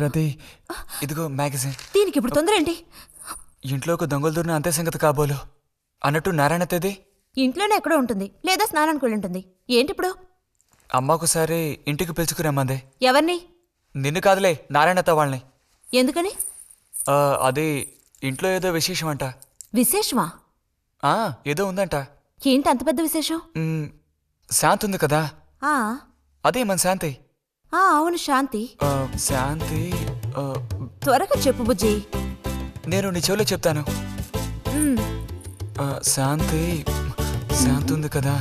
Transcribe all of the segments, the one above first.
రతి ఇదిగో మ్యాగజైన్. దీనికి ఇప్పుడు తొందర ఏంటి? ఇంట్లో ఒక దొంగలు దూరిన అంతే సంగతి కాబోలు. అన్నట్టు నారాయణ తేది ఇంట్లోనే ఎక్కడో ఉంటుంది, లేదా స్నానానికి వెళ్ళి ఉంటుంది. ఏంటి ఇప్పుడు? అమ్మకుసారి ఇంటికి పిలుచుకురమ్మందే. ఎవరిని? నిన్ను కాదులే, నారాయణత వాళ్ళని. ఎందుకని? అది ఇంట్లో ఏదో విశేషం అంట. విశేషమా? ఏదో ఉందంట. ఏంటి అంత పెద్ద విశేషం? శాంతి ఉంది కదా, ఆ అదే మన శాంతి. అవును, శాంతి. శాంతి త్వరగా చెప్పు బుజ్జి. నేను నీ చెవిలో చెప్తాను. శాంతి శాంతి ఉంది కదా,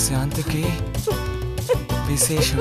శాంతికి విశేషం.